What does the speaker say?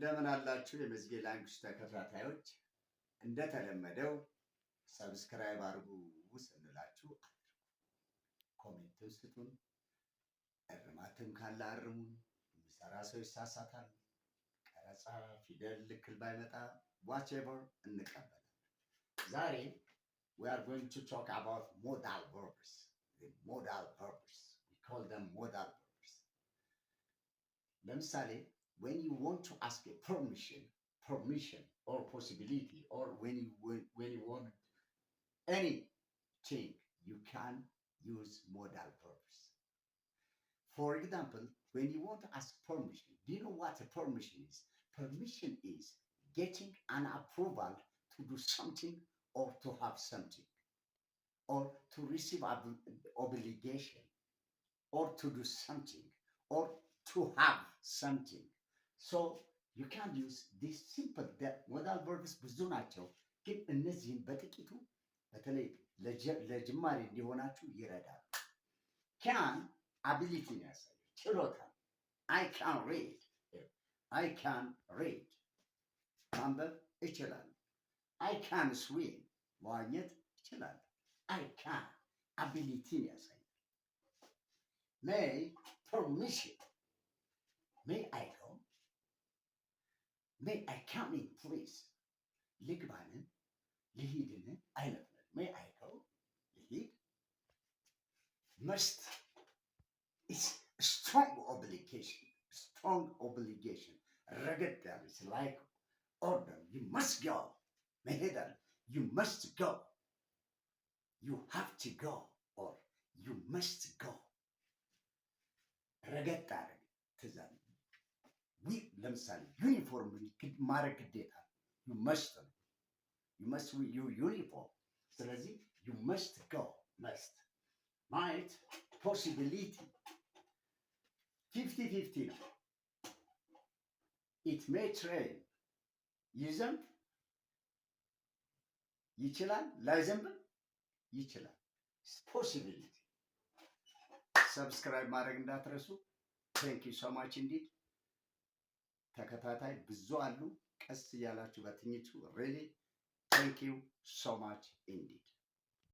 እንደምን አላችሁ የመዝጌ ላንጉጅ ተከታታዮች? እንደተለመደው ሰብስክራይብ አድርጉ ስንላችሁ ኮሜንት ስጡን፣ እርማትም ካለ አርሙን። የሚሰራ ሰው ይሳሳታል። ቀረጻ ፊደል ልክል ባይመጣ whatever እንቀበላለን። ዛሬ we are going to talk about modal verbs. The modal verbs. We call them modal verbs. ለምሳሌ when you want to ask a permission or possibility, or when you want anything, you can use modal verbs. For example, when you want to ask permission, do you know what a permission is? Permission is getting an approval to do something or to have something, or to receive obligation, or to do something, or to have something. So you can use this simple modal verbs ብዙ ናቸው፣ ግን እነዚህን በጥቂቱ በተለይ ለጅማሬ እንዲሆናችሁ ይረዳል። can ability ያሳያል፣ ችሎታ። I can read ማንበብ እችላለሁ። I can swim መዋኘት እችላለሁ። I can ability ያሳያል። may permission may I go? May I come in, please? ልግባንን ልሂድን አይነት ነው። May I go? ልሂድ። Must is strong obligation. ረገድ ያለች like order. You must go. መሄድ አለ። You must go. You have to go, or you must go. ረገድ አደረገ ትእዛዝ። ለምሳሌ ዩኒፎርም ማድረግ ግዴታ ነው። you must wear ዩኒፎርም። ስለዚህ you must go. must might possibility 50-50 ነው። it may train ይዘንብ ይችላል፣ ላይዘንብም ይችላል። possibility ሰብስክራይብ ማድረግ እንዳትረሱ። thank you so much indeed። ተከታታይ ብዙ አሉ። ቀስ እያላችሁ በትኝቱ really thank you so much indeed።